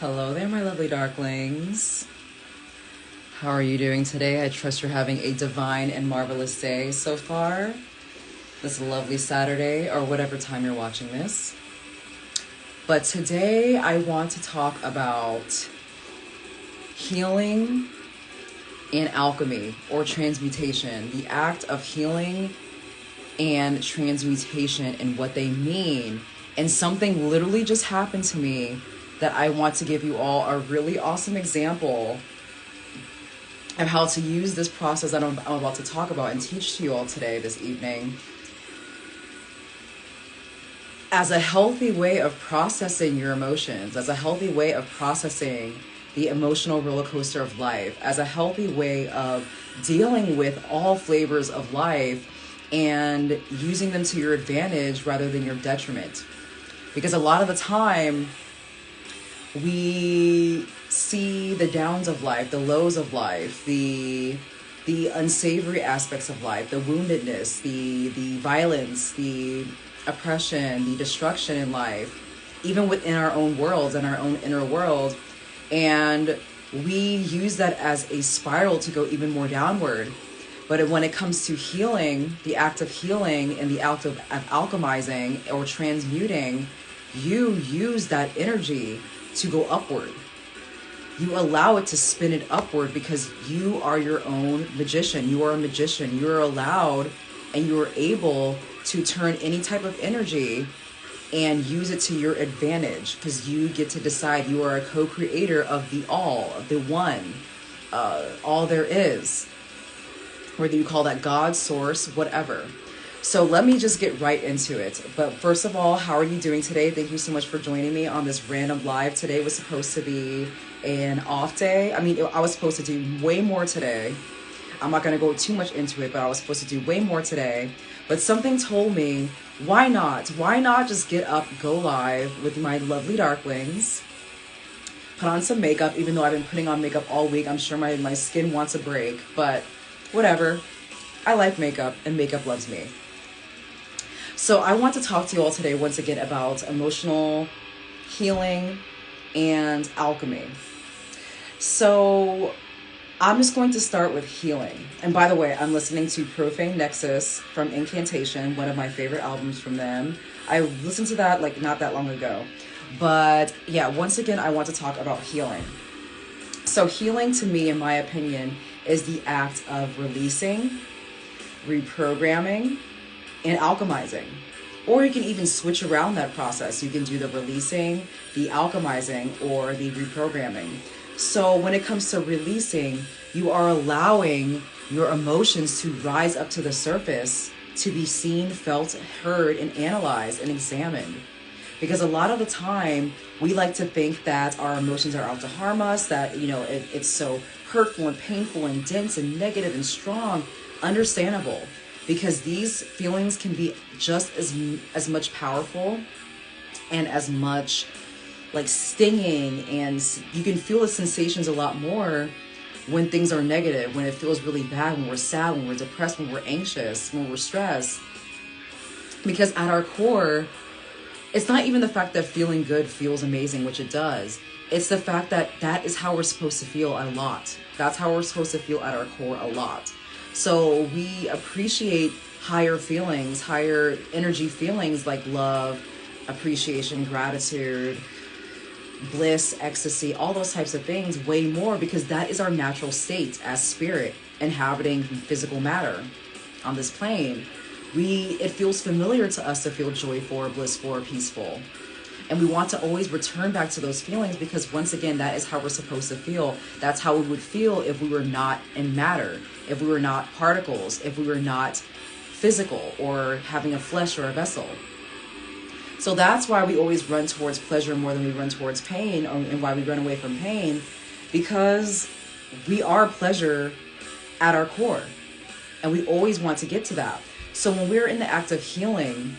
Hello there, my lovely darklings. How are you doing today? I trust you're having a divine and marvelous day so far. This lovely Saturday, or whatever time you're watching this. But today I want to talk about healing and alchemy, or transmutation. The act of healing and transmutation and what they mean. And something literally just happened to me that I want to give you all a really awesome example of how to use this process that I'm about to talk about and teach to you all today, this evening, as a healthy way of processing your emotions, as a healthy way of processing the emotional roller coaster of life, as a healthy way of dealing with all flavors of life and using them to your advantage rather than your detriment. Because a lot of the time, we see the downs of life, the lows of life, the unsavory aspects of life, the woundedness, the violence, the oppression, the destruction in life, even within our own worlds and our own inner world. And we use that as a spiral to go even more downward. But when it comes to healing, the act of healing and the act of alchemizing or transmuting, you use that energy to go upward. You allow it to spin it upward because you are your own magician. You are a magician. You are allowed and you are able to turn any type of energy and use it to your advantage because you get to decide. You are a co-creator of the all, of the one, all there is. Whether you call that God, source, whatever. So let me just get right into it. But first of all, how are you doing today? Thank you so much for joining me on this random live. Today was supposed to be an off day. I mean, I was supposed to do way more today. I'm not going to go too much into it, but I was supposed to do way more today. But something told me, why not? Why not just get up, go live with my lovely darklings, put on some makeup, even though I've been putting on makeup all week. I'm sure my skin wants a break, but whatever. I like makeup and makeup loves me. So I want to talk to you all today once again about emotional healing and alchemy. So I'm just going to start with healing. And by the way, I'm listening to Profane Nexus from Incantation, one of my favorite albums from them. I listened to that like not that long ago. But yeah, once again, I want to talk about healing. So healing to me, in my opinion, is the act of releasing, reprogramming, and alchemizing. Or you can even switch around that process. You can do the releasing, the alchemizing, or the reprogramming. So when it comes to releasing, you are allowing your emotions to rise up to the surface, to be seen, felt, heard, and analyzed and examined. Because a lot of the time, we like to think that our emotions are out to harm us, that, it's so hurtful and painful and dense and negative and strong. Understandable. Because these feelings can be just as much powerful and as much like stinging, and you can feel the sensations a lot more when things are negative, when it feels really bad, when we're sad, when we're depressed, when we're anxious, when we're stressed. Because at our core, it's not even the fact that feeling good feels amazing, which it does. It's the fact that that is how we're supposed to feel a lot. That's how we're supposed to feel at our core a lot. So we appreciate higher feelings, higher energy feelings like love, appreciation, gratitude, bliss, ecstasy, all those types of things way more because that is our natural state as spirit inhabiting physical matter on this plane. It feels familiar to us to feel joyful or blissful or peaceful. And we want to always return back to those feelings because once again, that is how we're supposed to feel. That's how we would feel if we were not in matter, if we were not particles, if we were not physical or having a flesh or a vessel. So that's why we always run towards pleasure more than we run towards pain, and why we run away from pain, because we are pleasure at our core. And we always want to get to that. So when we're in the act of healing,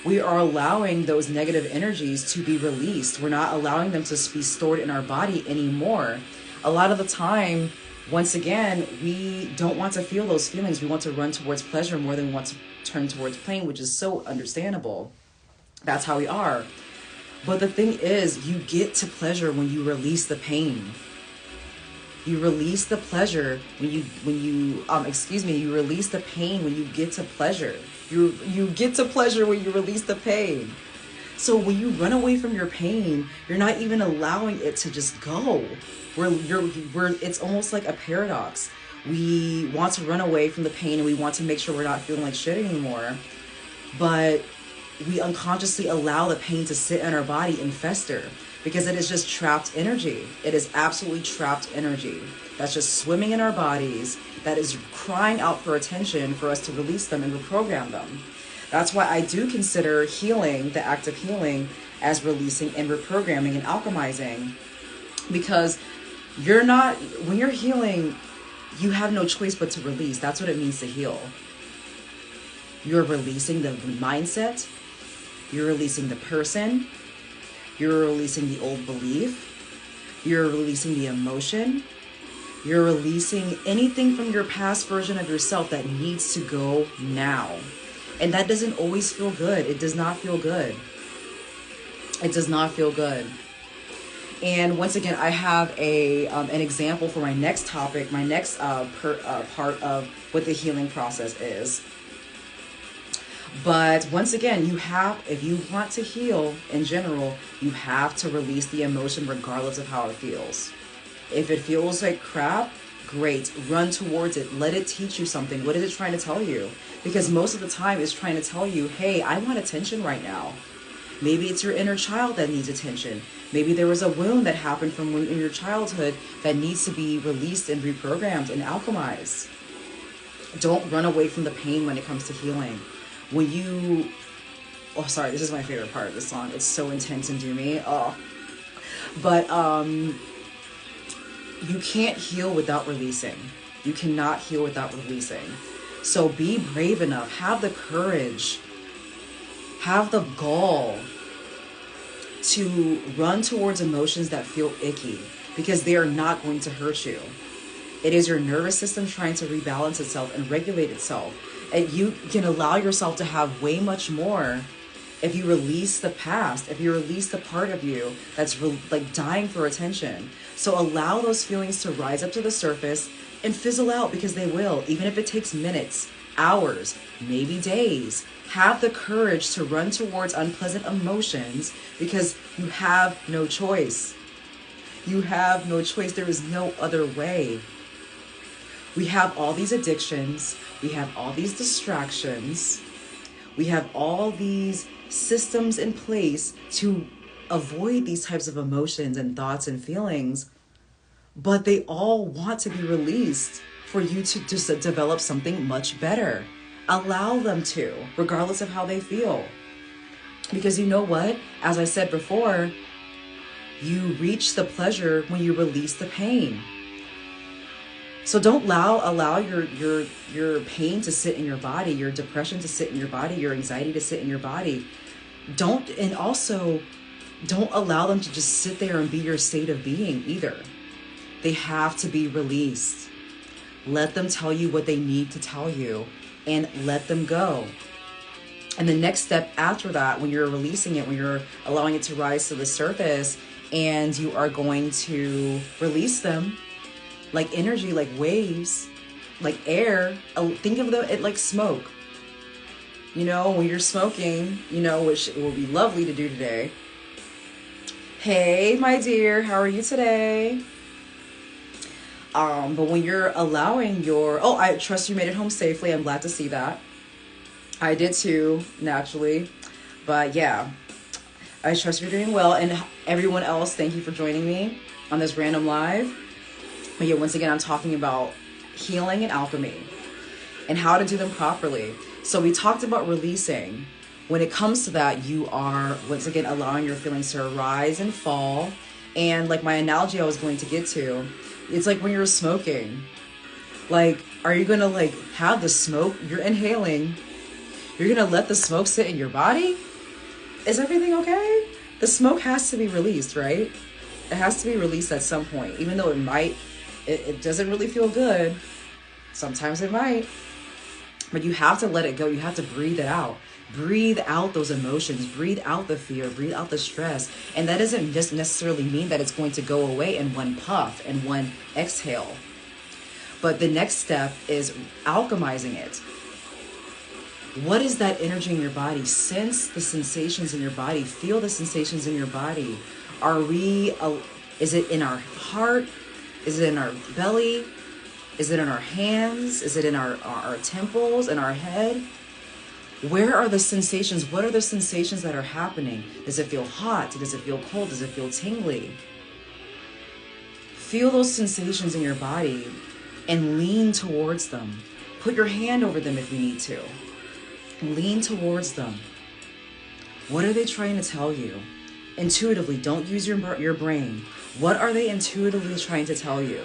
we are allowing those negative energies to be released. We're not allowing them to be stored in our body anymore. A lot of the time, once again, we don't want to feel those feelings. We want to run towards pleasure more than we want to turn towards pain, which is so understandable. That's how we are. But the thing is, you get to pleasure when you release the pain. You release the pleasure when you you release the pain when you get to pleasure. You get to pleasure when you release the pain. So when you run away from your pain, you're not even allowing it to just go. It's almost like a paradox. We want to run away from the pain and we want to make sure we're not feeling like shit anymore. But we unconsciously allow the pain to sit in our body and fester because it is just trapped energy. It is absolutely trapped energy that's just swimming in our bodies, that is crying out for attention for us to release them and reprogram them. That's why I do consider healing, the act of healing, as releasing and reprogramming and alchemizing. Because when you're healing, you have no choice but to release. That's what it means to heal. You're releasing the mindset. You're releasing the person. You're releasing the old belief. You're releasing the emotion. You're releasing anything from your past version of yourself that needs to go now. And that doesn't always feel good. It does not feel good. It does not feel good. And once again, I have an example for my next topic, my next part of what the healing process is. But once again, if you want to heal in general, you have to release the emotion regardless of how it feels. If it feels like crap, great. Run towards it. Let it teach you something. What is it trying to tell you? Because most of the time it's trying to tell you, hey, I want attention right now. Maybe it's your inner child that needs attention. Maybe there was a wound that happened from in your childhood that needs to be released and reprogrammed and alchemized. Don't run away from the pain when it comes to healing. This is my favorite part of the song. It's so intense and doomy. But you can't heal without releasing. You cannot heal without releasing. So be brave enough. Have the courage. Have the gall to run towards emotions that feel icky because they are not going to hurt you. It is your nervous system trying to rebalance itself and regulate itself. And you can allow yourself to have way much more if you release the past, if you release the part of you that's dying for attention. So allow those feelings to rise up to the surface and fizzle out because they will, even if it takes minutes, hours, maybe days. Have the courage to run towards unpleasant emotions because you have no choice. You have no choice. There is no other way. We have all these addictions. We have all these distractions. We have all these systems in place to avoid these types of emotions and thoughts and feelings, but they all want to be released for you to just develop something much better. Allow them to, regardless of how they feel. Because you know what? As I said before, you reach the pleasure when you release the pain. So don't allow your pain to sit in your body, your depression to sit in your body, your anxiety to sit in your body. Don't allow them to just sit there and be your state of being either. They have to be released. Let them tell you what they need to tell you and let them go. And the next step after that, when you're releasing it, when you're allowing it to rise to the surface and you are going to release them, like energy, like waves, like air. Think of it like smoke. You know, when you're smoking, which will be lovely to do today. Hey, my dear, how are you today? But when you're allowing I trust you made it home safely. I'm glad to see that. I did too, naturally. But yeah, I trust you're doing well. And everyone else, thank you for joining me on this random live. But yeah, once again, I'm talking about healing and alchemy and how to do them properly. So we talked about releasing. When it comes to that, you are, once again, allowing your feelings to rise and fall. And like my analogy I was going to get to, it's like when you're smoking. Like, are you going to have the smoke? You're inhaling. You're going to let the smoke sit in your body? Is everything okay? The smoke has to be released, right? It has to be released at some point, even though it doesn't really feel good. Sometimes it might, but you have to let it go. You have to breathe it out. Breathe out those emotions, breathe out the fear, breathe out the stress. And that doesn't just necessarily mean that it's going to go away in one puff and one exhale. But the next step is alchemizing it. What is that energy in your body? Sense the sensations in your body. Feel the sensations in your body. Is it in our heart? Is it in our belly? Is it in our hands? Is it in our temples, in our head? Where are the sensations? What are the sensations that are happening? Does it feel hot? Does it feel cold? Does it feel tingly? Feel those sensations in your body and lean towards them. Put your hand over them if you need to. Lean towards them. What are they trying to tell you? Intuitively, don't use your brain. What are they intuitively trying to tell you?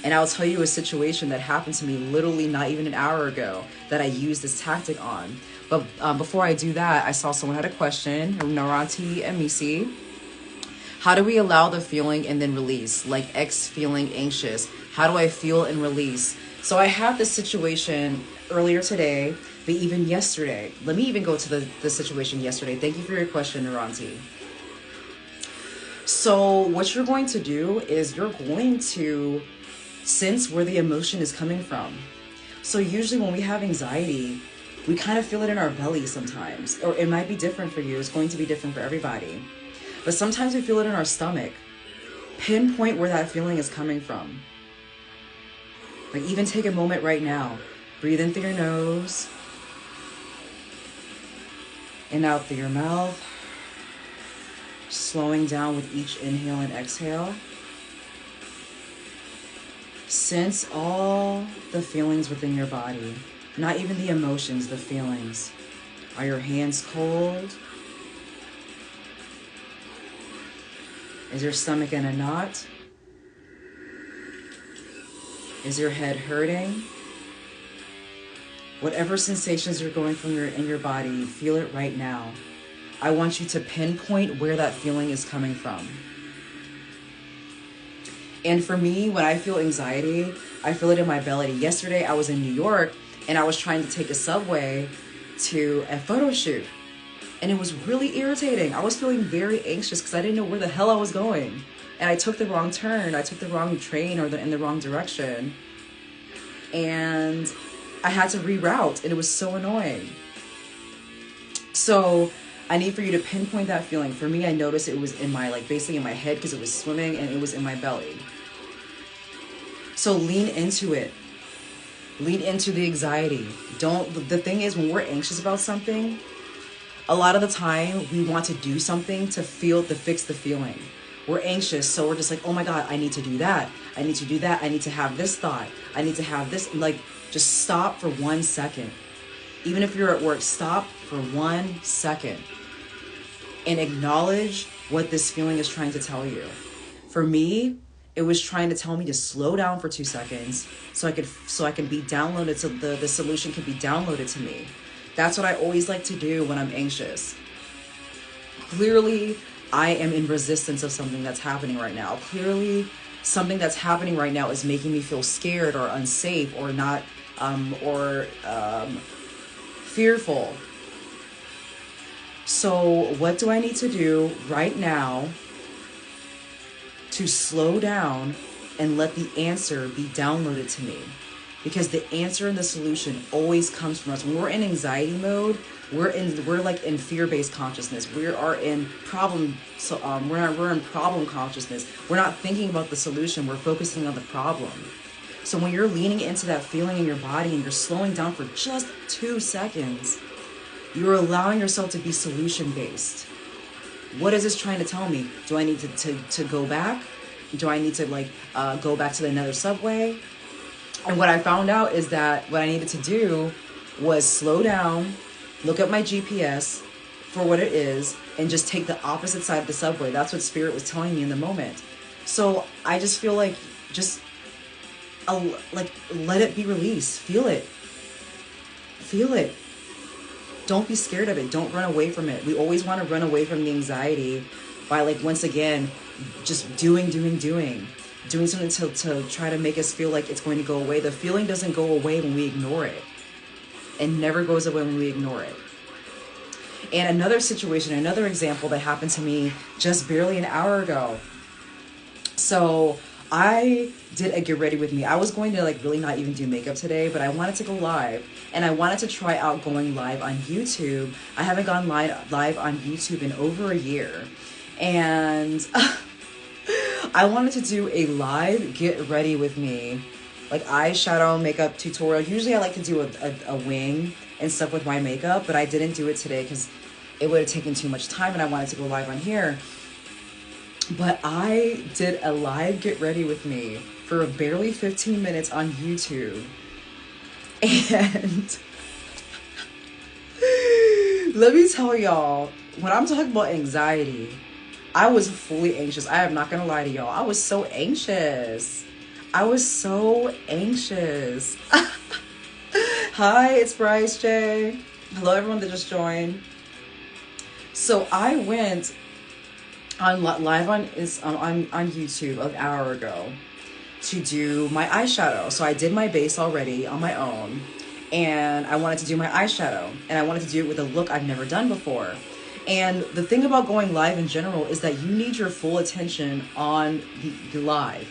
And I'll tell you a situation that happened to me literally not even an hour ago that I used this tactic on. But before I do that, I saw someone had a question, Naranti and Misi. How do we allow the feeling and then release? Like X feeling anxious. How do I feel and release? So I had this situation earlier today, but even yesterday. Let me even go to the situation yesterday. Thank you for your question, Naranti. So what you're going to do is you're going to sense where the emotion is coming from. So usually when we have anxiety, we kind of feel it in our belly sometimes, or it might be different for you. It's going to be different for everybody. But sometimes we feel it in our stomach. Pinpoint where that feeling is coming from. Like even take a moment right now. Breathe in through your nose and out through your mouth. Slowing down with each inhale and exhale. Sense all the feelings within your body. Not even the emotions, the feelings. Are your hands cold? Is your stomach in a knot? Is your head hurting? Whatever sensations are going from in your body, feel it right now. I want you to pinpoint where that feeling is coming from. And for me, when I feel anxiety, I feel it in my belly. Yesterday, I was in New York and I was trying to take a subway to a photo shoot. And it was really irritating. I was feeling very anxious because I didn't know where the hell I was going. And I took the wrong turn. I took the wrong train or in the wrong direction. And I had to reroute and it was so annoying. So I need for you to pinpoint that feeling. For me, I noticed it was in my, basically in my head because it was swimming and it was in my belly. So lean into it. Lean into the anxiety. The thing is, when we're anxious about something, a lot of the time we want to do something to fix the feeling. We're anxious, so we're just like, oh my God, I need to do that. I need to do that. I need to have this thought. I need to have this. Just stop for 1 second. Even if you're at work, stop for 1 second and acknowledge what this feeling is trying to tell you. For me, it was trying to tell me to slow down for 2 seconds so I can be downloaded, so the solution can be downloaded to me. That's what I always like to do when I'm anxious. Clearly, I am in resistance of something that's happening right now. Clearly, something that's happening right now is making me feel scared or unsafe or not, fearful. So what do I need to do right now to slow down and let the answer be downloaded to me? Because the answer and the solution always comes from us. When we're in anxiety mode, we're like in fear-based consciousness. We are in problem. So we're in problem consciousness. We're not thinking about the solution. We're focusing on the problem. So when you're leaning into that feeling in your body and you're slowing down for just 2 seconds, you're allowing yourself to be solution-based. What is this trying to tell me? Do I need to go back? Do I need to go back to another subway? And what I found out is that what I needed to do was slow down, look at my GPS for what it is, and just take the opposite side of the subway. That's what Spirit was telling me in the moment. So I just feel like, let it be released. Feel it. Feel it. Don't be scared of it. Don't run away from it. We always want to run away from the anxiety by once again, just doing something to try to make us feel like it's going to go away. The feeling doesn't go away when we ignore it. and never goes away when we ignore it. And another situation, another example that happened to me just barely an hour ago. So I did a get ready with me. I was going to like really not even do makeup today, but I wanted to go live, and I wanted to try out going live on YouTube. I haven't gone live on YouTube in over a year, and I wanted to do a live get ready with me, like eyeshadow makeup tutorial. Usually I like to do a wing and stuff with my makeup, but I didn't do it today because it would have taken too much time, and I wanted to go live on here. But I did a live get ready with me for barely 15 minutes on YouTube. And let me tell y'all, when I'm talking about anxiety, I was fully anxious. I am not going to lie to y'all. I was so anxious. I was so anxious. Hi, it's Bryce J. Hello, everyone that just joined. So I went on live on YouTube an hour ago to do my eyeshadow. So I did my base already on my own, and I wanted to do my eyeshadow, and I wanted to do it with a look I've never done before. And the thing about going live in general is that you need your full attention on the live,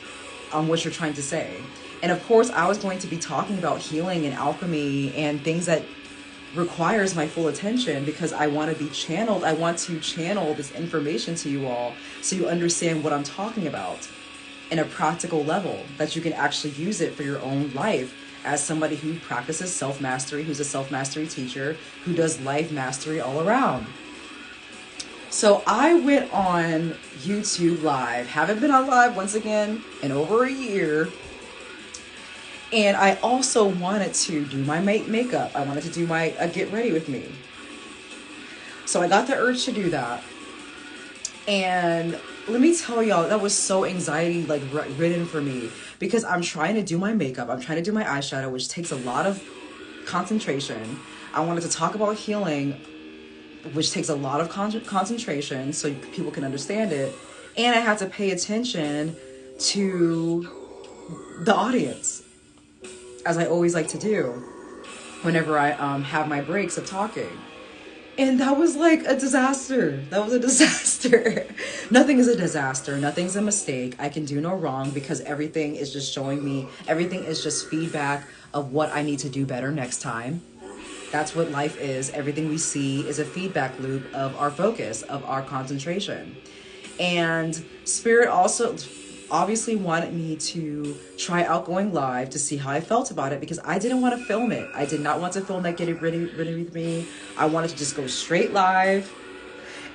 on what you're trying to say. And of course, I was going to be talking about healing and alchemy and things that requires my full attention, because I want to be channeled. I want to channel this information to you all so you understand what I'm talking about in a practical level, that you can actually use it for your own life as somebody who practices self-mastery, who's a self-mastery teacher, who does life mastery all around. So I went on YouTube live, haven't been on live once again in over a year. And I also wanted to do my makeup. I wanted to do my get ready with me. So I got the urge to do that. And let me tell y'all, that was so anxiety like ridden for me, because I'm trying to do my makeup. I'm trying to do my eyeshadow, which takes a lot of concentration. I wanted to talk about healing, which takes a lot of concentration so people can understand it. And I had to pay attention to the audience, as I always like to do whenever I have my breaks of talking. And that was like a disaster. That was a disaster. Nothing is a disaster. Nothing's a mistake. I can do no wrong, because everything is just showing me, everything is just feedback of what I need to do better next time. That's what life is. Everything we see is a feedback loop of our focus, of our concentration. And Spirit also obviously wanted me to try out going live to see how I felt about it, because I didn't want to film it. I did not want to film that Get It Ready with me. I wanted to just go straight live,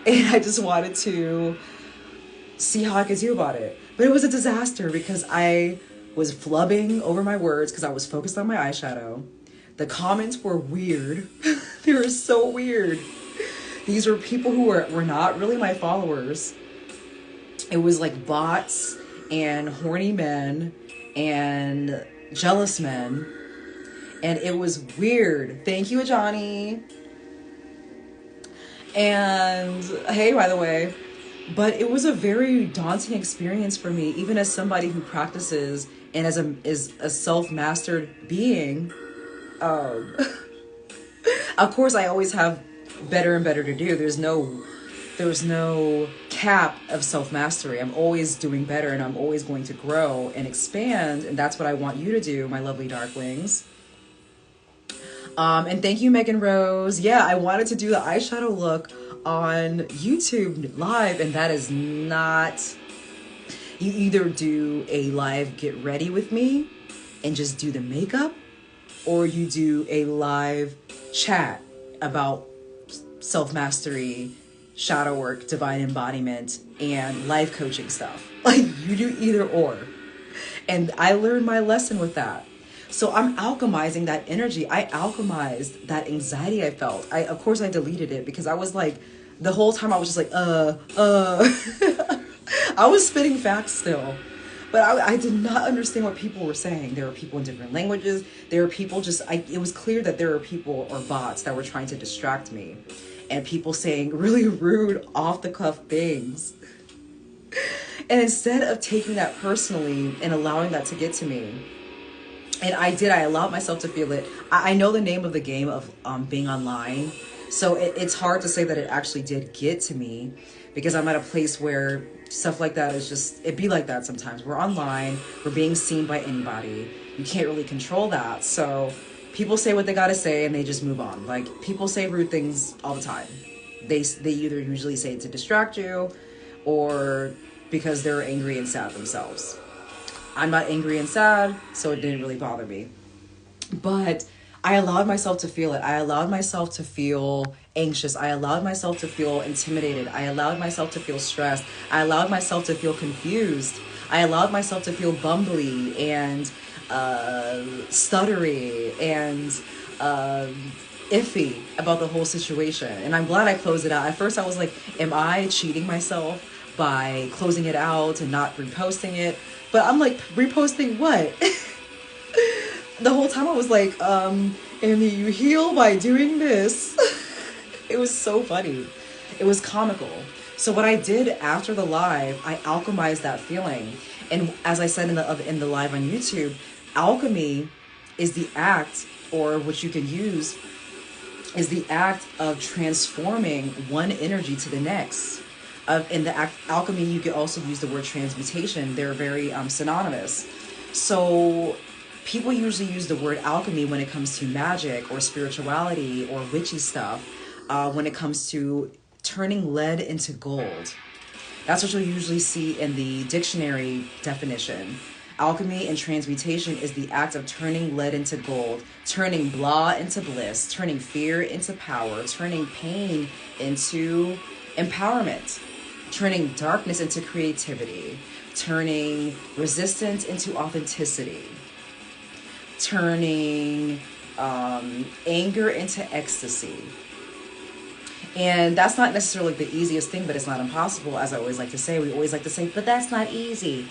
and I just wanted to see how I could do about it. But it was a disaster, because I was flubbing over my words because I was focused on my eyeshadow. The comments were weird. They were so weird. These were people who were not really my followers. It was like bots and horny men and jealous men, and it was weird. Thank you, Johnny. And hey, by the way, but it was a very daunting experience for me, even as somebody who practices and is a self-mastered being. Of course, I always have better and better to do. There's no cap of self-mastery. I'm always doing better, and I'm always going to grow and expand, and that's what I want you to do, my lovely darklings. And thank you, Megan Rose. Yeah, I wanted to do the eyeshadow look on YouTube live, and that is not... You either do a live get ready with me and just do the makeup, or you do a live chat about self-mastery, shadow work, divine embodiment, and life coaching stuff. Like, you do either or. And I learned my lesson with that. So I'm alchemizing that energy. I alchemized that anxiety I felt. Of course I deleted it, because I was like, the whole time I was just like, I was spitting facts still. But I did not understand what people were saying. There were people in different languages. There were people it was clear that there were people or bots that were trying to distract me. And people saying really rude, off-the-cuff things. And instead of taking that personally and allowing that to get to me, And I allowed myself to feel it. I know the name of the game of being online. So it's hard to say that it actually did get to me, because I'm at a place where stuff like that is just, it be like that sometimes. We're online, we're being seen by anybody. You can't really control that. So people say what they gotta say and they just move on. Like, people say rude things all the time. They either usually say it to distract you, or because they're angry and sad themselves. I'm not angry and sad, so it didn't really bother me. But I allowed myself to feel it. I allowed myself to feel anxious. I allowed myself to feel intimidated. I allowed myself to feel stressed. I allowed myself to feel confused. I allowed myself to feel bumbly and stuttery and iffy about the whole situation. And I'm glad I closed it out. At first I was like, am I cheating myself by closing it out and not reposting it? But I'm like, reposting what? The whole time I was like, and you heal by doing this. It was so funny. It was comical. So what I did after the live, I alchemized that feeling. And as I said in the live on YouTube, alchemy is the act, or what you can use, is the act of transforming one energy to the next. In the alchemy, you could also use the word transmutation. They're very synonymous. So people usually use the word alchemy when it comes to magic or spirituality or witchy stuff, when it comes to turning lead into gold. That's what you'll usually see in the dictionary definition. Alchemy and transmutation is the act of turning lead into gold, turning blah into bliss, turning fear into power, turning pain into empowerment, turning darkness into creativity, turning resistance into authenticity, turning anger into ecstasy. And that's not necessarily the easiest thing, but it's not impossible. As I always like to say, we always like to say, but that's not easy.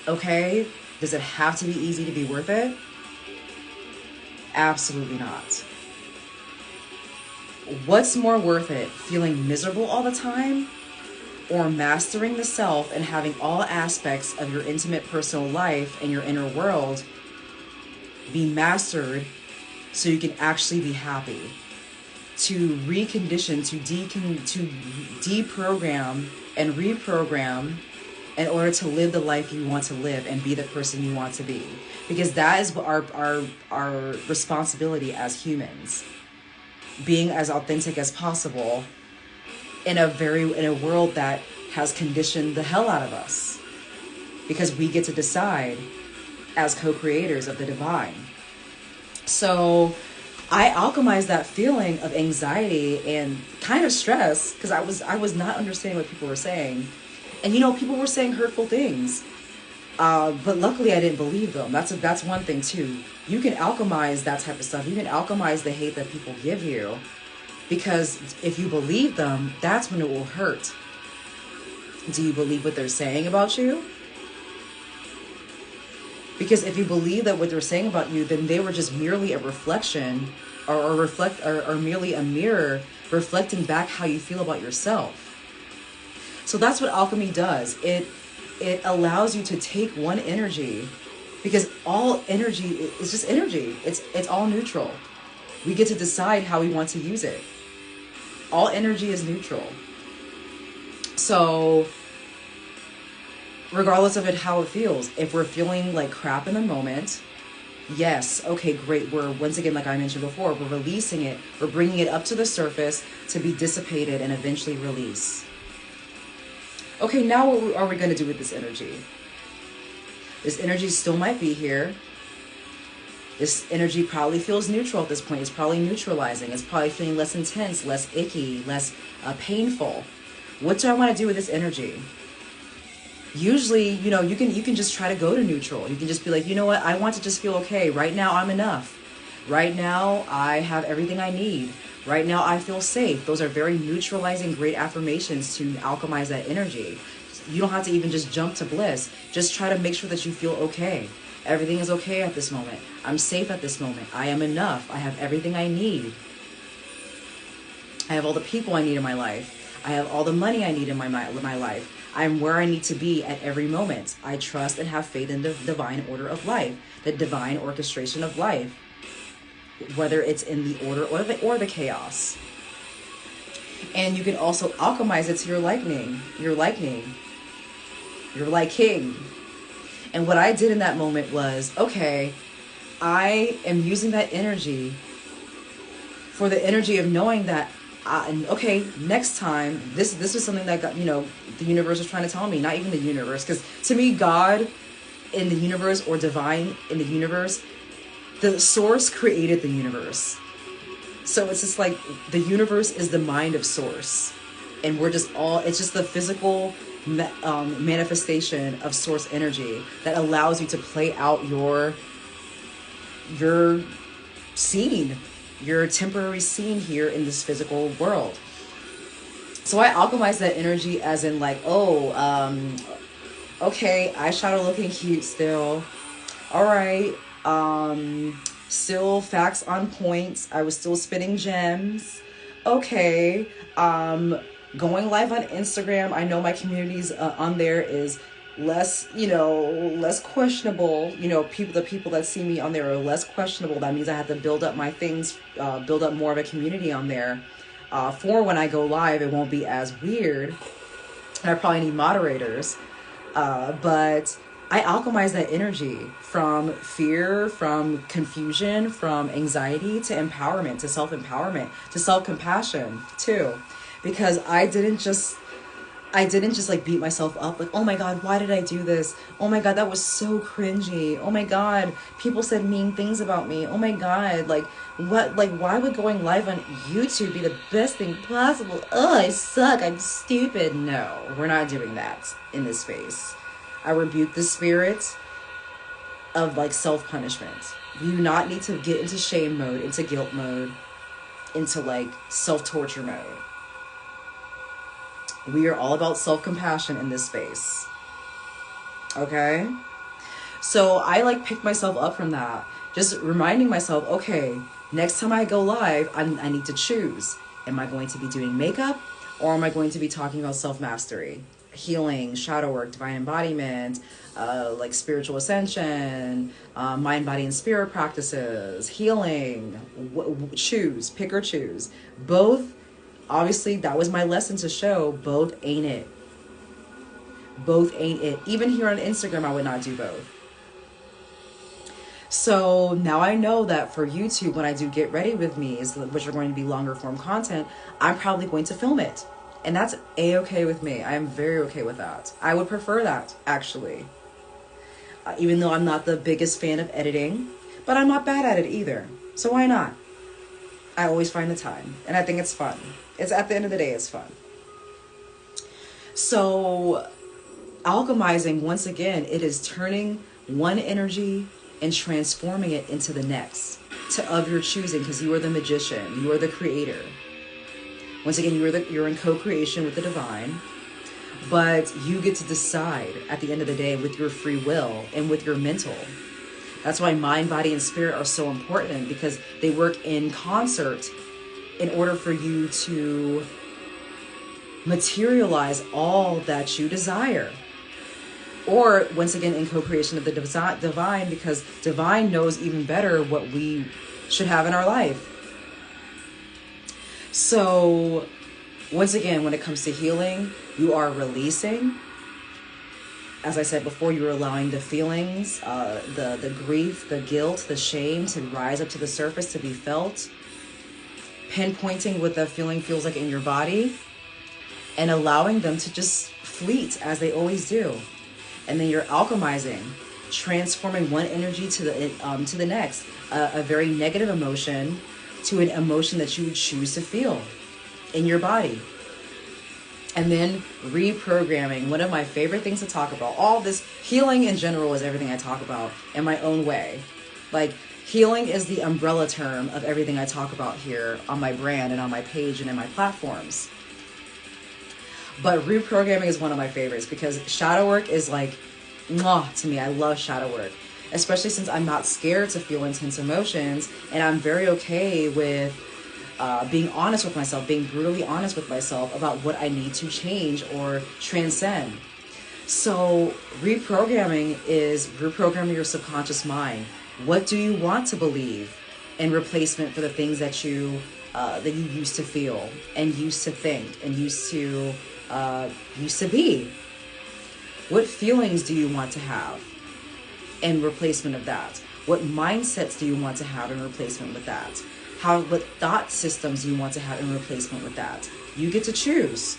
Okay, does it have to be easy to be worth it? Absolutely not. What's more worth it, feeling miserable all the time, or mastering the self and having all aspects of your intimate personal life and your inner world be mastered so you can actually be happy? To recondition, to deprogram and reprogram in order to live the life you want to live and be the person you want to be. Because that is our responsibility as humans. Being as authentic as possible in a world that has conditioned the hell out of us. Because we get to decide as co-creators of the divine. So I alchemized that feeling of anxiety and kind of stress, because I was not understanding what people were saying. And people were saying hurtful things. But luckily I didn't believe them. That's one thing too. You can alchemize that type of stuff. You can alchemize the hate that people give you. Because if you believe them, that's when it will hurt. Do you believe what they're saying about you? Because if you believe that what they're saying about you, then they were just merely a reflection or merely a mirror reflecting back how you feel about yourself. So that's what alchemy does. It allows you to take one energy, because all energy is just energy. It's all neutral. We get to decide how we want to use it. All energy is neutral. So regardless of how it feels, if we're feeling like crap in the moment, yes, okay, great. We're, once again, like I mentioned before, we're releasing it. We're bringing it up to the surface to be dissipated and eventually release. Okay, now what are we going to do with this energy? This energy still might be here. This energy probably feels neutral at this point. It's probably neutralizing. It's probably feeling less intense, less icky, less painful. What do I want to do with this energy? Usually, you can just try to go to neutral. You can just be like, you know what? I want to just feel okay. Right now, I'm enough. Right now, I have everything I need. Right now, I feel safe. Those are very neutralizing, great affirmations to alchemize that energy. You don't have to even just jump to bliss. Just try to make sure that you feel okay. Everything is okay at this moment. I'm safe at this moment. I am enough. I have everything I need. I have all the people I need in my life. I have all the money I need in my life. I'm where I need to be at every moment. I trust and have faith in the divine order of life, the divine orchestration of life, whether it's in the order or the chaos. And you can also alchemize it to your liking. And what I did in that moment was, okay, I am using that energy for the energy of knowing that, okay, next time, this is something that got, the universe was trying to tell me, not even the universe. Because to me, God in the universe or divine in the universe, the source created the universe. So it's just like the universe is the mind of source. And we're just it's just the physical manifestation of source energy that allows you to play out your scene, your temporary scene here in this physical world. So I alchemize that energy as in like, okay, eyeshadow looking cute still. All right. Still facts on point. I was still spitting gems. Okay. Going live on Instagram. I know my communities on there is less questionable. The people that see me on there are less questionable. That means I have to build up my things, build up more of a community on there. For when I go live, it won't be as weird. And I probably need moderators. But I alchemize that energy from fear, from confusion, from anxiety to empowerment, to self-empowerment, to self-compassion too. Because I didn't just like beat myself up like, oh my God, why did I do this? Oh my God, that was so cringy. Oh my God, people said mean things about me. Oh my God, like what, like why would going live on YouTube be the best thing possible? Oh, I suck, I'm stupid. No, we're not doing that in this space. I rebuke the spirit of like self-punishment. You do not need to get into shame mode, into guilt mode, into like self-torture mode. We are all about self-compassion in this space. Okay? So I like picked myself up from that. Just reminding myself, okay, next time I go live, I need to choose. Am I going to be doing makeup or am I going to be talking about self-mastery? Healing, shadow work, divine embodiment, like spiritual ascension, mind, body, and spirit practices, healing. Choose, pick or choose. Both. Obviously, that was my lesson to show. Both ain't it. Both ain't it. Even here on Instagram, I would not do both. So now I know that for YouTube, when I do Get Ready With Me, which are going to be longer form content, I'm probably going to film it. And that's a-okay with me. I am very okay with that. I would prefer that, actually. Even though I'm not the biggest fan of editing, but I'm not bad at it either. So why not? I always find the time, and I think it's fun. It's at the end of the day, it's fun. So alchemizing, once again, it is turning one energy and transforming it into the next, of your choosing, because you are the magician, you are the creator. Once again, you're in co-creation with the divine, but you get to decide at the end of the day with your free will and with your mental. That's why mind, body, and spirit are so important, because they work in concert in order for you to materialize all that you desire. Or, once again, in co-creation of the divine, because divine knows even better what we should have in our life. So, once again, when it comes to healing, you are releasing. As I said before, you're allowing the feelings, the grief, the guilt, the shame to rise up to the surface, to be felt. Pinpointing what the feeling feels like in your body. And allowing them to just fleet as they always do. And then you're alchemizing, transforming one energy to the next. A very negative emotion to an emotion that you would choose to feel in your body. And then reprogramming, one of my favorite things to talk about. All this healing in general is everything I talk about in my own way. Like, healing is the umbrella term of everything I talk about here on my brand and on my page and in my platforms. But reprogramming is one of my favorites, because shadow work is like, mwah, to me. I love shadow work, especially since I'm not scared to feel intense emotions, and I'm very okay with being honest with myself, being brutally honest with myself about what I need to change or transcend. So reprogramming is reprogramming your subconscious mind. What do you want to believe in replacement for the things that you used to feel and used to think and used to be? What feelings do you want to have in replacement of that? What mindsets do you want to have in replacement with that? What thought systems do you want to have in replacement with that? You get to choose.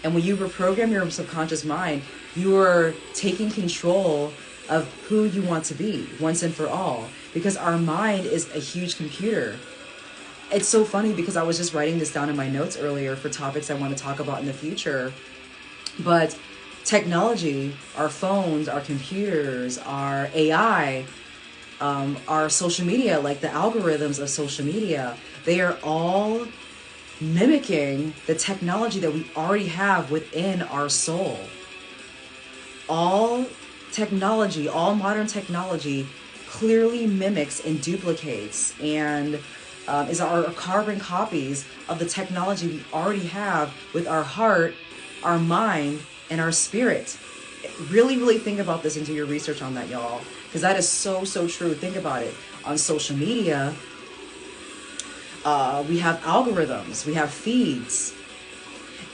And when you reprogram your subconscious mind, you are taking control of who you want to be once and for all. Because our mind is a huge computer. It's so funny because I was just writing this down in my notes earlier for topics I want to talk about in the future. But technology, our phones, our computers, our AI, our social media, like the algorithms of social media, they are all mimicking the technology that we already have within our soul. All technology, all modern technology clearly mimics and duplicates and is our carbon copies of the technology we already have with our heart, our mind, and our spirit. Really, really think about this and do your research on that, y'all. Because that is so, so true. Think about it. On social media, we have algorithms, we have feeds.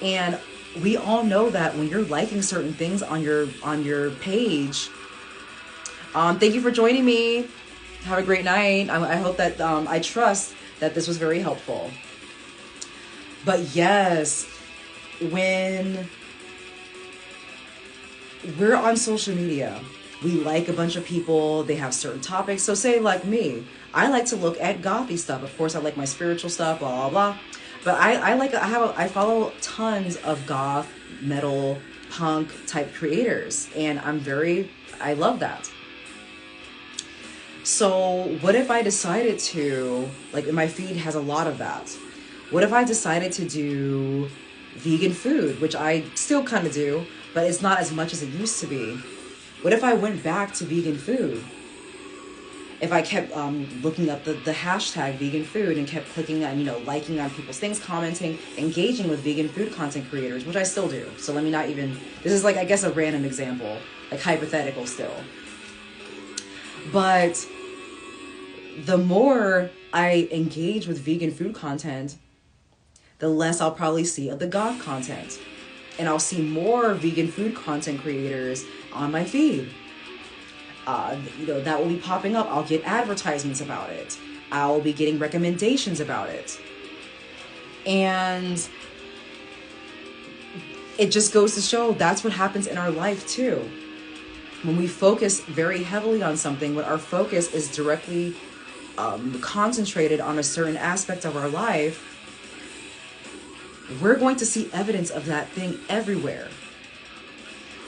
And we all know that when you're liking certain things on your page, thank you for joining me. Have a great night. I hope that, I trust that this was very helpful. But yes, when we're on social media, we like a bunch of people, they have certain topics. So say like me, I like to look at gothy stuff. Of course, I like my spiritual stuff, blah, blah, blah. But I follow tons of goth, metal, punk type creators. And I love that. So what if I decided to, like my feed has a lot of that. What if I decided to do vegan food, which I still kind of do, but it's not as much as it used to be. What if I went back to vegan food? If I kept looking up the hashtag vegan food and kept clicking on, liking on people's things, commenting, engaging with vegan food content creators, which I still do. So let me not even, this is like, I guess, a random example, like hypothetical still. But the more I engage with vegan food content, the less I'll probably see of the goth content. And I'll see more vegan food content creators on my feed. That will be popping up. I'll get advertisements about it. I'll be getting recommendations about it. And it just goes to show that's what happens in our life too. When we focus very heavily on something, when our focus is directly concentrated on a certain aspect of our life, we're going to see evidence of that thing everywhere.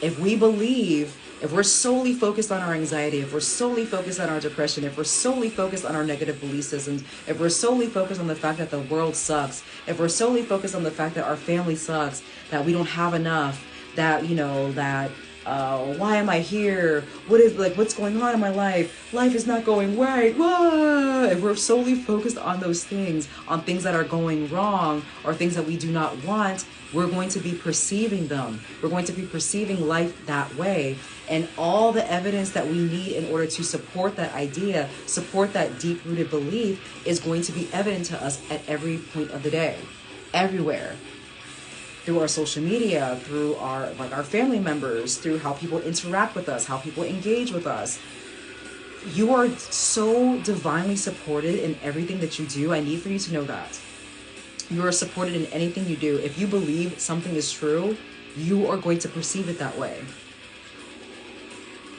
If we're solely focused on our anxiety, if we're solely focused on our depression, if we're solely focused on our negative belief systems, if we're solely focused on the fact that the world sucks, if we're solely focused on the fact that our family sucks, that we don't have enough, that, why am I here? What's going on in my life? Life is not going right. Whoa! If we're solely focused on those things, on things that are going wrong or things that we do not want, we're going to be perceiving them. We're going to be perceiving life that way. And all the evidence that we need in order to support that idea, support that deep-rooted belief is going to be evident to us at every point of the day, everywhere. Through our social media, through our family members, through how people interact with us, how people engage with us. You are so divinely supported in everything that you do. I need for you to know that. You are supported in anything you do. If you believe something is true, you are going to perceive it that way.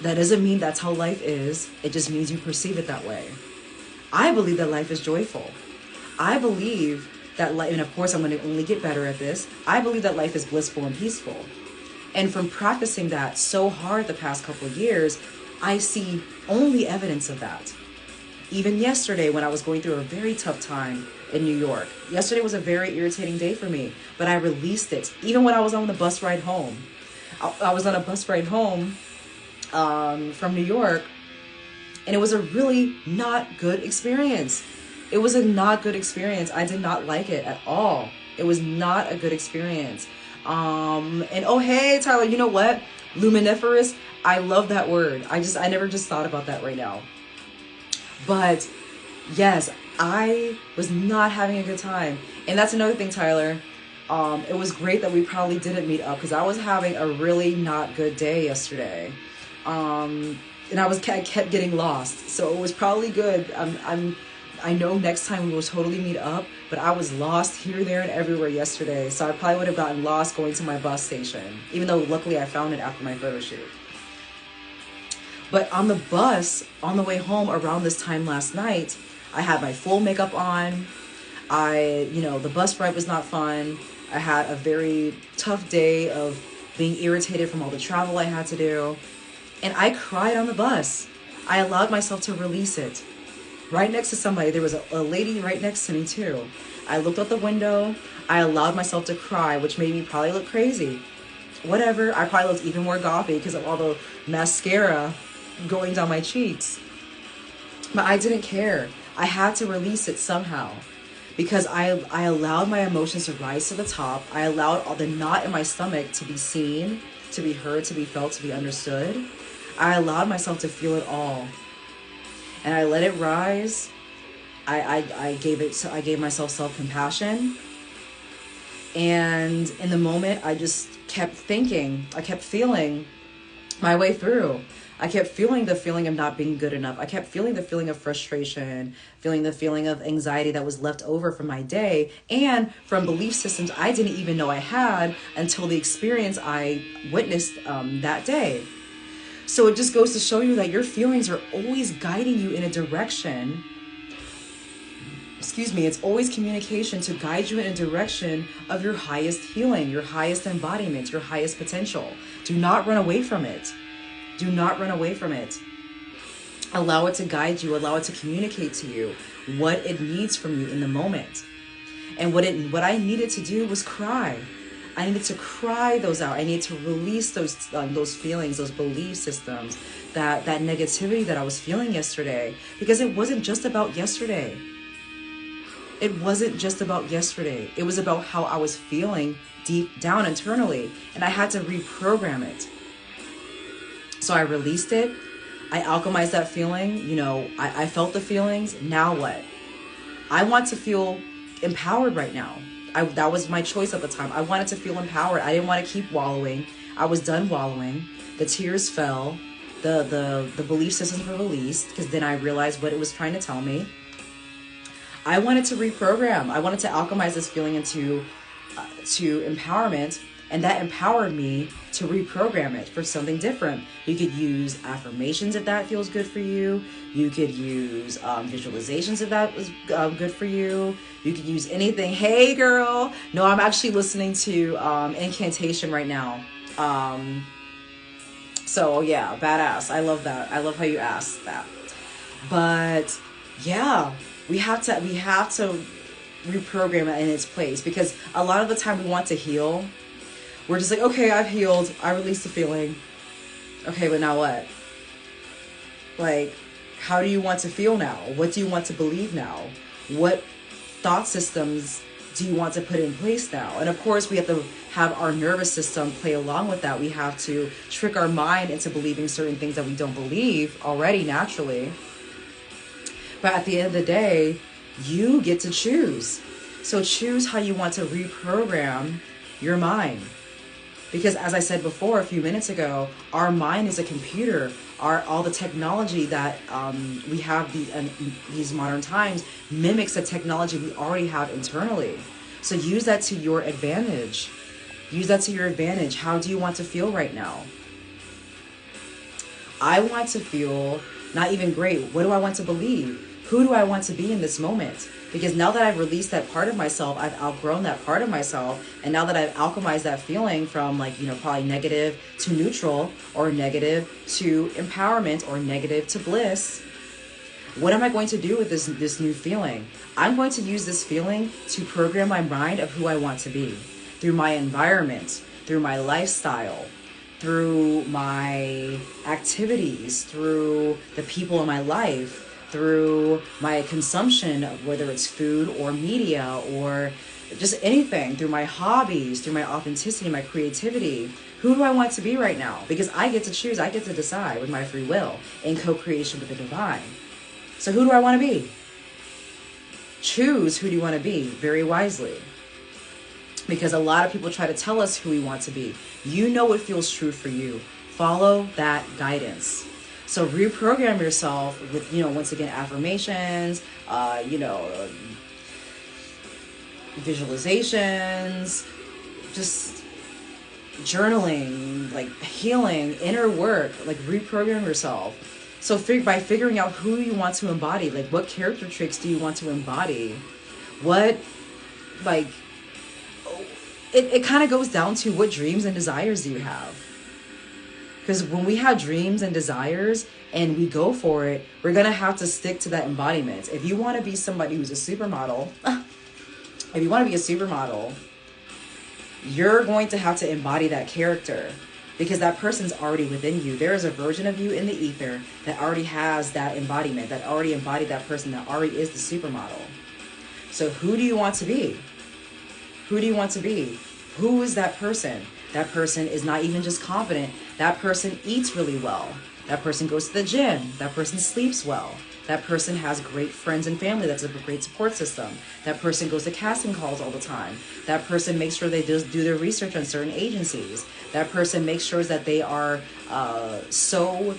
That doesn't mean that's how life is. It just means you perceive it that way. I believe that life is joyful. I believe that life, and of course I'm going to only get better at this, I believe that life is blissful and peaceful. And from practicing that so hard the past couple of years, I see only evidence of that. Even yesterday when I was going through a very tough time in New York. Yesterday was a very irritating day for me, but I released it. Even when I was on the bus ride home. I was on a bus ride home from New York, and it was a really not good experience. It was a not good experience. I did not like it at all. It was not a good experience. And oh, hey, Tyler, you know what? Luminiferous. I love that word. I never just thought about that right now. But yes, I was not having a good time. And that's another thing, Tyler. It was great that we probably didn't meet up because I was having a really not good day yesterday. And I kept getting lost. So it was probably good. I know next time we will totally meet up, but I was lost here, there, and everywhere yesterday. So I probably would have gotten lost going to my bus station, even though luckily I found it after my photo shoot. But on the bus, on the way home around this time last night, I had my full makeup on. The bus ride was not fun. I had a very tough day of being irritated from all the travel I had to do. And I cried on the bus. I allowed myself to release it. Right next to somebody, there was a lady right next to me too. I looked out the window. I allowed myself to cry, which made me probably look crazy. Whatever, I probably looked even more gothy because of all the mascara going down my cheeks. But I didn't care. I had to release it somehow because I allowed my emotions to rise to the top. I allowed all the knot in my stomach to be seen, to be heard, to be felt, to be understood. I allowed myself to feel it all. And I let it rise. I gave myself self-compassion. And in the moment, I just kept thinking, I kept feeling my way through. I kept feeling the feeling of not being good enough. I kept feeling the feeling of frustration, feeling the feeling of anxiety that was left over from my day and from belief systems I didn't even know I had until the experience I witnessed that day. So it just goes to show you that your feelings are always guiding you in a direction. It's always communication to guide you in a direction of your highest healing, your highest embodiment, your highest potential. Do not run away from it. Do not run away from it. Allow it to guide you. Allow it to communicate to you what it needs from you in the moment. And what I needed to do was cry. I needed to cry those out. I needed to release those feelings, those belief systems, that negativity that I was feeling yesterday. Because it wasn't just about yesterday. It wasn't just about yesterday. It was about how I was feeling deep down internally. And I had to reprogram it. So I released it. I alchemized that feeling. I felt the feelings. Now what? I want to feel empowered right now. That was my choice at the time. I wanted to feel empowered. I didn't want to keep wallowing. I was done wallowing. The tears fell. The belief systems were released because then I realized what it was trying to tell me. I wanted to reprogram. I wanted to alchemize this feeling into to empowerment, and that empowered me to reprogram it for something different. You could use affirmations if that feels good for you. You could use visualizations if that was good for you. You could use anything. Hey, girl. No, I'm actually listening to incantation right now. So yeah, badass. I love that. I love how you asked that. But yeah, we have to reprogram it in its place, because a lot of the time we want to heal. We're just like, okay, I've healed. I released the feeling. Okay, but now what? Like, how do you want to feel now? What do you want to believe now? What thought systems do you want to put in place now? And of course, we have to have our nervous system play along with that. We have to trick our mind into believing certain things that we don't believe already naturally. But at the end of the day, you get to choose. So choose how you want to reprogram your mind. Because as I said before a few minutes ago, our mind is a computer. All the technology that we have these modern times mimics the technology we already have internally. So use that to your advantage. Use that to your advantage. How do you want to feel right now? I want to feel not even great. What do I want to believe? Who do I want to be in this moment? Because now that I've released that part of myself, I've outgrown that part of myself. And now that I've alchemized that feeling from probably negative to neutral, or negative to empowerment, or negative to bliss, what am I going to do with this new feeling? I'm going to use this feeling to program my mind of who I want to be through my environment, through my lifestyle, through my activities, through the people in my life. through my consumption, whether it's food or media or just anything, through my hobbies, through my authenticity, my creativity. Who do I want to be right now? Because I get to choose, I get to decide with my free will in co-creation with the divine. So who do I want to be? Choose who do you want to be very wisely. Because a lot of people try to tell us who we want to be. You know what feels true for you. Follow that guidance. So reprogram yourself with, once again, affirmations, visualizations, just journaling, like healing, inner work, like reprogram yourself. So by figuring out who you want to embody, like what character traits do you want to embody? What, like, it kind of goes down to what dreams and desires do you have? Because when we have dreams and desires and we go for it, we're going to have to stick to that embodiment. If you want to be somebody who's a supermodel, you're going to have to embody that character because that person's already within you. There is a version of you in the ether that already has that embodiment, that already embodied that person, that already is the supermodel. So who do you want to be? Who do you want to be? Who is that person? That person is not even just confident. That person eats really well. That person goes to the gym. That person sleeps well. That person has great friends and family. That's a great support system. That person goes to casting calls all the time. That person makes sure they just do their research on certain agencies. That person makes sure that they are so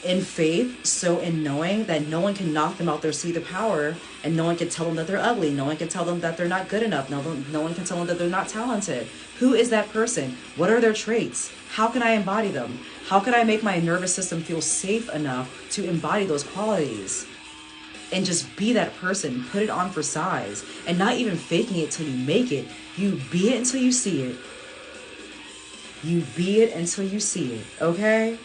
in faith, so in knowing that no one can knock them out their seat of power, and no one can tell them that they're ugly. No one can tell them that they're not good enough. No one can tell them that they're not talented. Who is that person? What are their traits? How can I embody them? How can I make my nervous system feel safe enough to embody those qualities? And just be that person. Put it on for size. And not even faking it till you make it. You be it until you see it. You be it until you see it. Okay?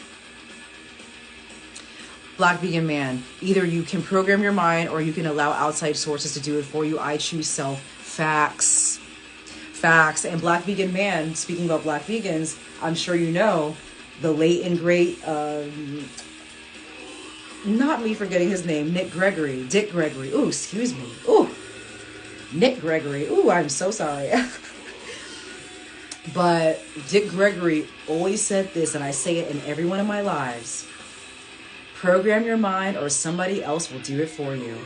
Black vegan man, either you can program your mind or you can allow outside sources to do it for you. I choose self. Facts. And Black vegan man, speaking about Black vegans, I'm sure you know the late and great, not me forgetting his name, Dick Gregory. Ooh, excuse me. Ooh, Nick Gregory. Ooh, I'm so sorry. But Dick Gregory always said this, and I say it in every one of my lives. Program your mind or somebody else will do it for you.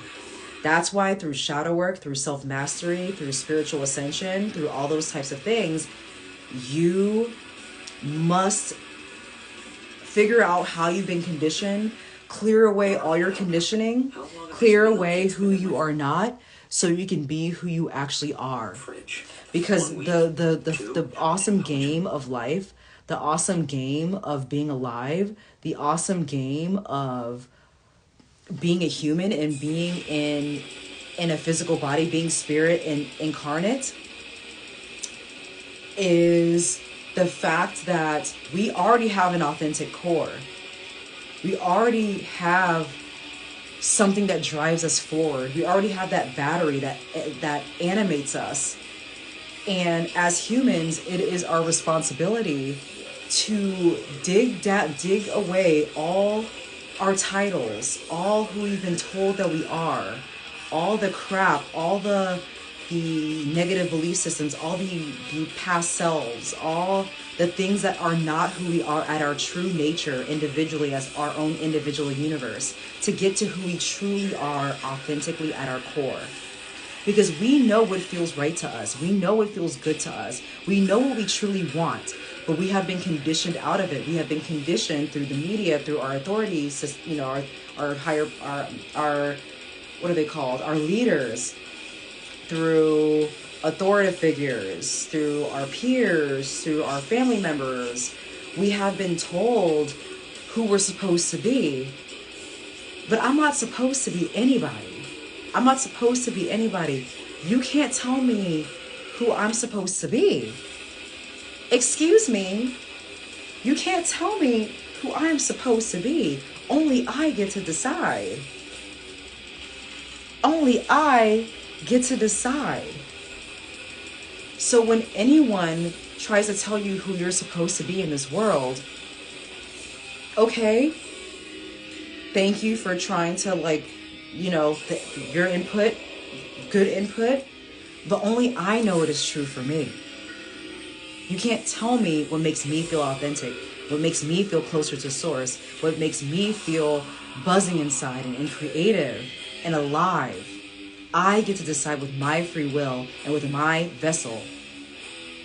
That's why through shadow work, through self-mastery, through spiritual ascension, through all those types of things, you must figure out how you've been conditioned, clear away all your conditioning, clear away who you are not, so you can be who you actually are. Because the awesome game of life, the awesome game of being alive, the awesome game of being a human and being in a physical body, being spirit and incarnate, is the fact that we already have an authentic core. We already have something that drives us forward. We already have that battery that animates us. And as humans, it is our responsibility to dig away all our titles, all who we've been told that we are, all the crap, all the negative belief systems, all the past selves, all the things that are not who we are at our true nature individually as our own individual universe, to get to who we truly are authentically at our core. Because we know what feels right to us. We know what feels good to us. We know what we truly want, but we have been conditioned out of it. We have been conditioned through the media, through our authorities, our what are they called? Our leaders, through authoritative figures, through our peers, through our family members. We have been told who we're supposed to be, but I'm not supposed to be anybody. I'm not supposed to be anybody. You can't tell me who I'm supposed to be. Excuse me. You can't tell me who I'm supposed to be. Only I get to decide. Only I get to decide. So when anyone tries to tell you who you're supposed to be in this world, okay, thank you for trying to your input, good input, but only I know it is true for me. You can't tell me what makes me feel authentic, what makes me feel closer to source, what makes me feel buzzing inside and creative and alive. I get to decide with my free will and with my vessel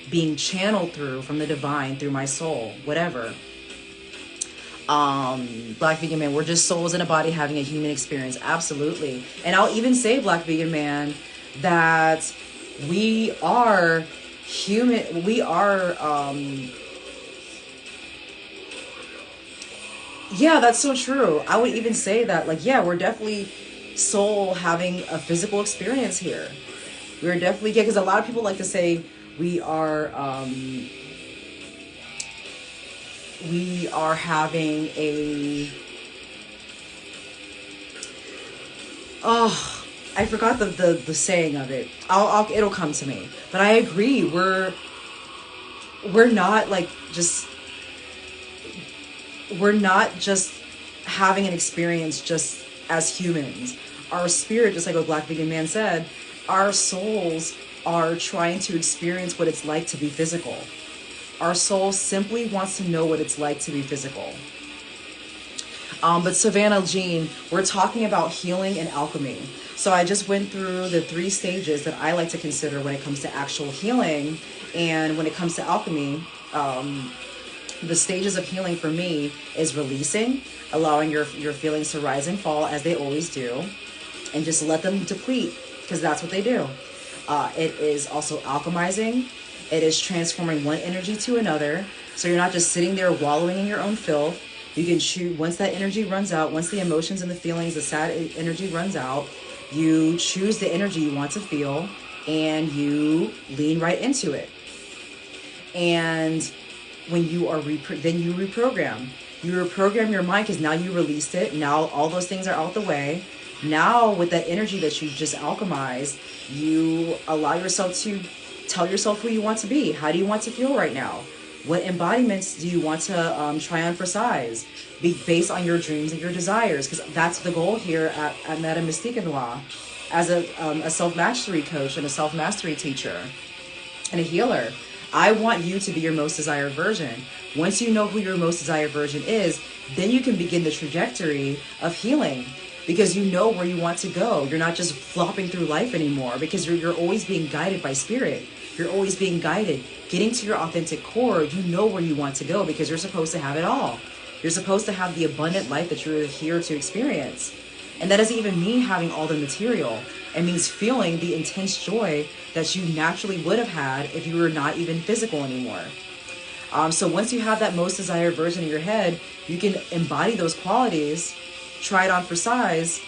being channeled through from the divine, through my soul, whatever. Black vegan man, we're just souls in a body having a human experience. Absolutely. And I'll even say, Black vegan man, that we are human. We are, yeah, that's so true. I would even say that, like, yeah, we're definitely soul having a physical experience here. We're definitely, yeah, because a lot of people like to say we are having a, oh, I forgot the saying of it. It'll come to me. But I agree. We're not like just, we're not just having an experience just as humans. Our spirit, just like what Black Vegan Man said, our souls are trying to experience what it's like to be physical. Our soul simply wants to know what it's like to be physical. But Savannah Jean, we're talking about healing and alchemy. So I just went through the 3 stages that I like to consider when it comes to actual healing. And when it comes to alchemy, the stages of healing for me is releasing, allowing your feelings to rise and fall as they always do, and just let them deplete, because that's what they do. It is also alchemizing. It is transforming one energy to another. So you're not just sitting there wallowing in your own filth. You can choose, once that energy runs out, once the emotions and the feelings, the sad energy runs out, you choose the energy you want to feel and you lean right into it. And when you are then you reprogram. You reprogram your mind because now you released it. Now all those things are out the way. Now with that energy that you just alchemized, you allow yourself to tell yourself who you want to be. How do you want to feel right now? What embodiments do you want to try on for size? Be based on your dreams and your desires, because that's the goal here at Meta Mystique Noir. As a self-mastery coach and a self-mastery teacher and a healer, I want you to be your most desired version. Once you know who your most desired version is, then you can begin the trajectory of healing, because you know where you want to go. You're not just flopping through life anymore, because you're always being guided by spirit. You're always being guided. Getting to your authentic core, you know where you want to go, because you're supposed to have it all. You're supposed to have the abundant life that you're here to experience. And that doesn't even mean having all the material. It means feeling the intense joy that you naturally would have had if you were not even physical anymore. So once you have that most desired version in your head, you can embody those qualities, try it on for size,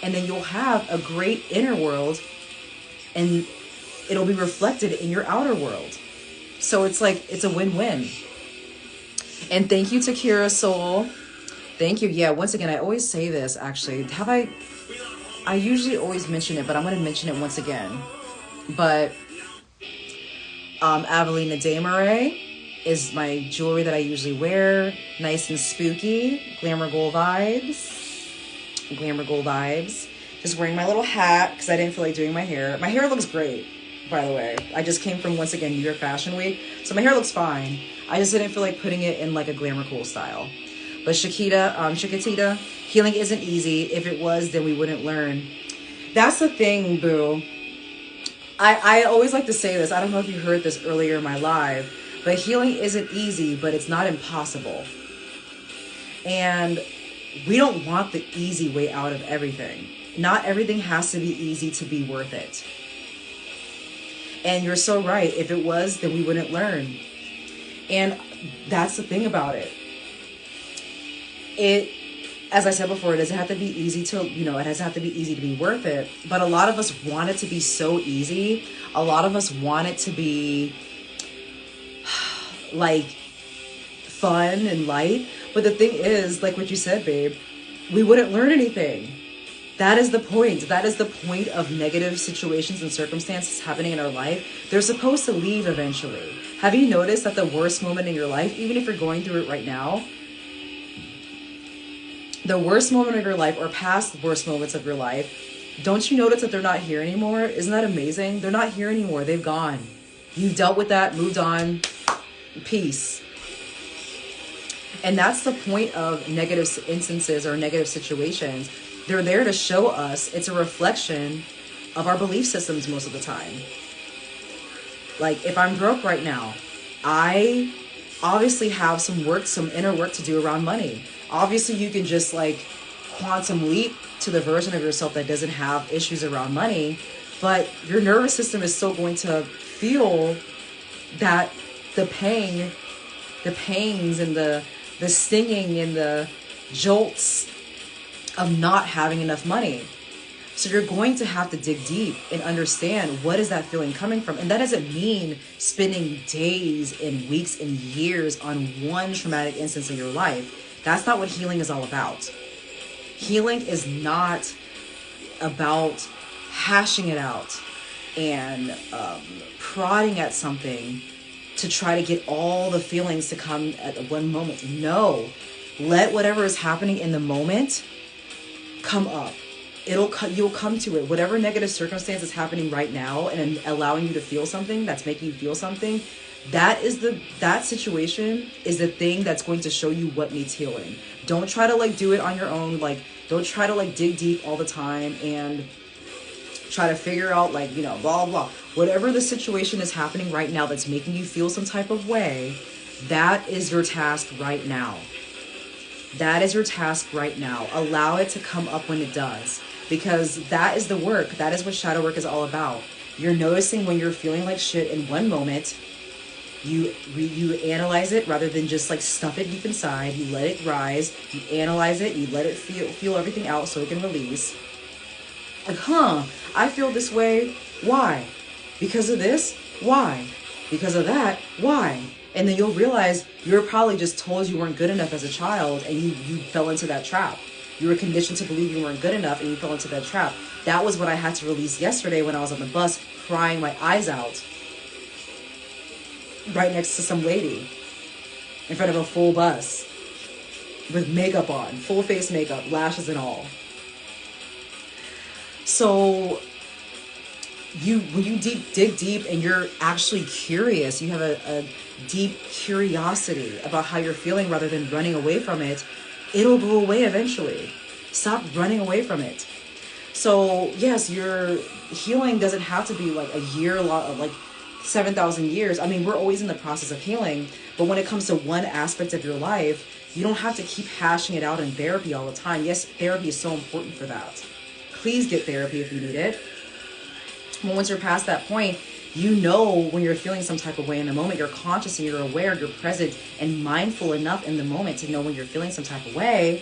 and then you'll have a great inner world, and it'll be reflected in your outer world. So it's like, it's a win-win. And thank you to Kira Soul. Thank you. Yeah, once again, I always say this, actually. I usually always mention it, but I'm going to mention it once again. But Avelina Desmarais is my jewelry that I usually wear. Nice and spooky. Glamour Gold vibes. Glamour Gold vibes. Just wearing my little hat because I didn't feel like doing my hair. My hair looks great, by the way. I just came from, once again, New York Fashion Week. So my hair looks fine. I just didn't feel like putting it in like a glamour cool style. But Chiquitita, healing isn't easy. If it was, then we wouldn't learn. That's the thing, boo. I always like to say this. I don't know if you heard this earlier in my live, but healing isn't easy, but it's not impossible. And we don't want the easy way out of everything. Not everything has to be easy to be worth it. And you're so right. If it was, then we wouldn't learn. And that's the thing about it. As I said before, it doesn't have to be easy to, it doesn't have to be easy to be worth it. But a lot of us want it to be so easy. A lot of us want it to be like fun and light. But the thing is, like what you said, babe, we wouldn't learn anything. That is the point. That is the point of negative situations and circumstances happening in our life. They're supposed to leave eventually. Have you noticed that the worst moment in your life, even if you're going through it right now, the worst moment of your life or past worst moments of your life, don't you notice that they're not here anymore? Isn't that amazing? They're not here anymore. They've gone. You've dealt with that, moved on, peace. And that's the point of negative instances or negative situations. They're there to show us, it's a reflection of our belief systems most of the time. Like, if I'm broke right now, I obviously have some inner work to do around money. Obviously, you can just like quantum leap to the version of yourself that doesn't have issues around money, but your nervous system is still going to feel that the pangs and the stinging and the jolts of not having enough money. So you're going to have to dig deep and understand, what is that feeling coming from? And that doesn't mean spending days and weeks and years on one traumatic instance in your life. That's not what healing is all about. Healing is not about hashing it out and prodding at something to try to get all the feelings to come at one moment. No, let whatever is happening in the moment come up. You'll come to it. Whatever negative circumstance is happening right now and allowing you to feel something, that's making you feel something, that situation is the thing that's going to show you what needs healing. Don't try to like do it on your own. Like, don't try to like dig deep all the time and try to figure out like, blah, blah. Whatever the situation is happening right now that's making you feel some type of way, that is your task right now. That is your task right now. Allow it to come up when it does. Because that is the work. That is what shadow work is all about. You're noticing when you're feeling like shit in one moment. You analyze it rather than just like stuff it deep inside. You let it rise. You analyze it. You let it feel everything out so it can release. Like, I feel this way. Why? Because of this? Why? Because of that? Why? And then you'll realize you were probably just told you weren't good enough as a child, and you fell into that trap. You were conditioned to believe you weren't good enough, and you fell into that trap. That was what I had to release yesterday when I was on the bus crying my eyes out right next to some lady in front of a full bus with makeup on, full face makeup, lashes and all. So when you dig deep and you're actually curious, you have a deep curiosity about how you're feeling rather than running away from it, it'll go away eventually. Stop running away from it. So yes, your healing doesn't have to be like a year long, like 7,000 years. I mean, we're always in the process of healing, but when it comes to one aspect of your life, you don't have to keep hashing it out in therapy all the time. Yes, therapy is so important for that. Please get therapy if you need it. But once you're past that point, you know when you're feeling some type of way in the moment. You're conscious and you're aware, you're present and mindful enough in the moment to know when you're feeling some type of way.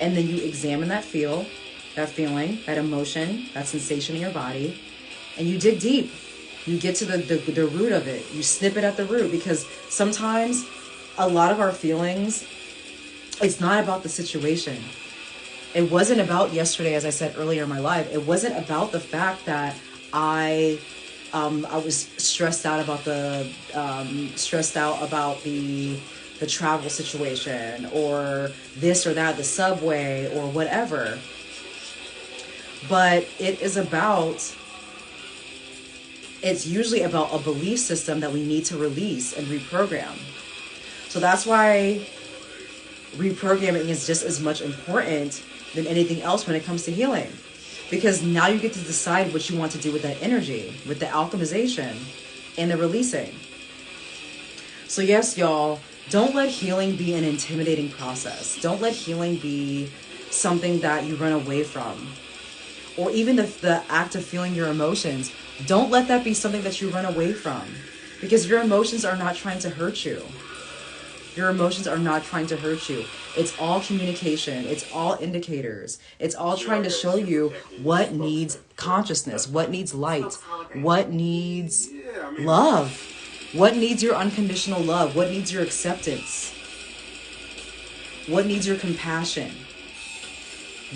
And then you examine that feeling, that emotion, that sensation in your body, and you dig deep. You get to the root of it. You snip it at the root, because sometimes a lot of our feelings, it's not about the situation. It wasn't about yesterday, as I said earlier in my life. It wasn't about the fact that I was stressed out about the travel situation, or this or that, the subway or whatever. But it's usually about a belief system that we need to release and reprogram. So that's why reprogramming is just as much important than anything else when it comes to healing. Because now you get to decide what you want to do with that energy, with the alchemization and the releasing. So yes, y'all, don't let healing be an intimidating process. Don't let healing be something that you run away from. Or even the act of feeling your emotions. Don't let that be something that you run away from. Because your emotions are not trying to hurt you. Your emotions are not trying to hurt you. It's all communication. It's all indicators. It's all trying to show you what needs consciousness, what needs light, what needs love, what needs your unconditional love, what needs your acceptance, what needs your compassion,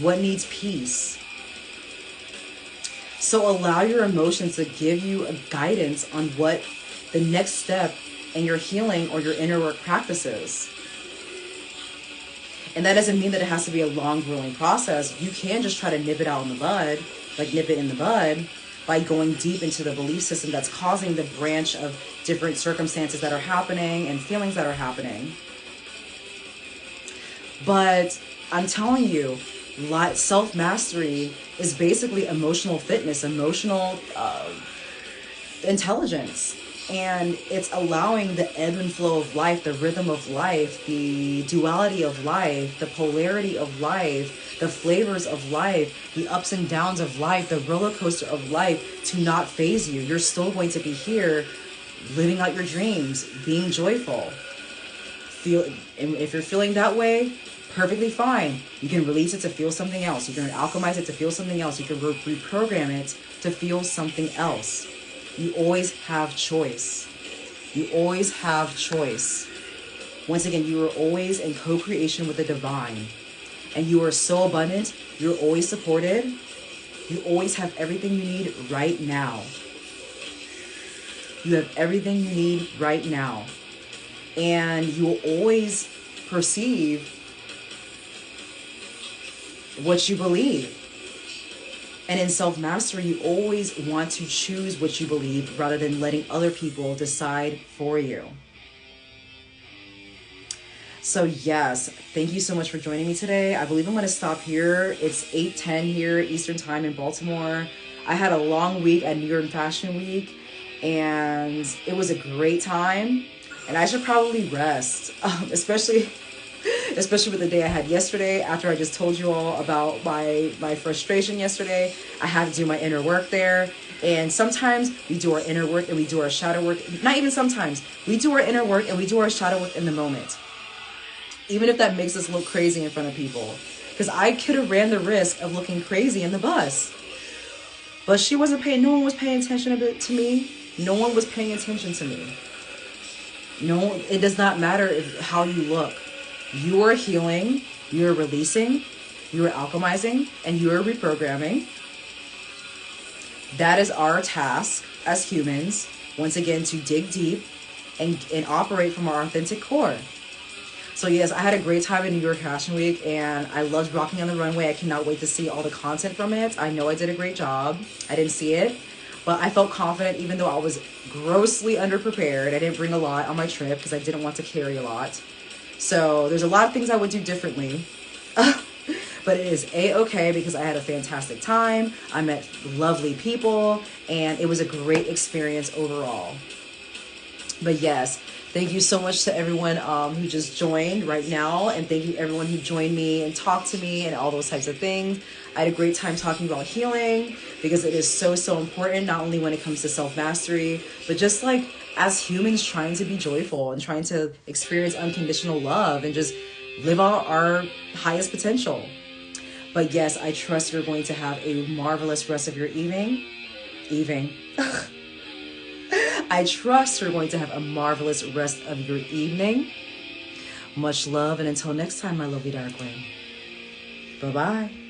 what needs peace. So allow your emotions to give you a guidance on what the next step in your healing or your inner work practices. And that doesn't mean that it has to be a long growing process. You can just try to nip it out in the bud, like nip it in the bud, by going deep into the belief system that's causing the branch of different circumstances that are happening and feelings that are happening. But I'm telling you, self-mastery is basically emotional fitness, emotional intelligence. And it's allowing the ebb and flow of life, the rhythm of life, the duality of life, the polarity of life, the flavors of life, the ups and downs of life, the roller coaster of life to not phase you. You're still going to be here living out your dreams, being joyful. And if you're feeling that way, perfectly fine. You can release it to feel something else. You can alchemize it to feel something else. You can reprogram it to feel something else. You always have choice. You always have choice. Once again, you are always in co-creation with the divine. And you are so abundant. You're always supported. You always have everything you need right now. You have everything you need right now. And you will always perceive what you believe. And in self-mastery, you always want to choose what you believe rather than letting other people decide for you. So yes, thank you so much for joining me today. I believe I'm going to stop here. It's 8:10 here Eastern time in Baltimore. I had a long week at New York Fashion Week and it was a great time. And I should probably rest, especially with the day I had yesterday. After I just told you all about my frustration yesterday, I had to do my inner work there. And sometimes we do our inner work and we do our shadow work. Not even sometimes. We do our inner work and we do our shadow work in the moment. Even if that makes us look crazy in front of people. Because I could have ran the risk of looking crazy in the bus. But no one was paying attention to me. No one was paying attention to me. No, it does not matter how you look. You are healing, you are releasing, you are alchemizing, and you are reprogramming. That is our task as humans, once again, to dig deep and operate from our authentic core. So yes, I had a great time in New York Fashion Week and I loved rocking on the runway. I cannot wait to see all the content from it. I know I did a great job. I didn't see it, but I felt confident even though I was grossly underprepared. I didn't bring a lot on my trip because I didn't want to carry a lot. So there's a lot of things I would do differently, but it is A-okay because I had a fantastic time. I met lovely people and it was a great experience overall. But yes, thank you so much to everyone who just joined right now. And thank you everyone who joined me and talked to me and all those types of things. I had a great time talking about healing because it is so, so important, not only when it comes to self-mastery, but just like as humans trying to be joyful and trying to experience unconditional love and just live out our highest potential. But yes, I trust you're going to have a marvelous rest of your evening. I trust you're going to have a marvelous rest of your evening. Much love, and until next time, my lovely darkling. Bye-bye.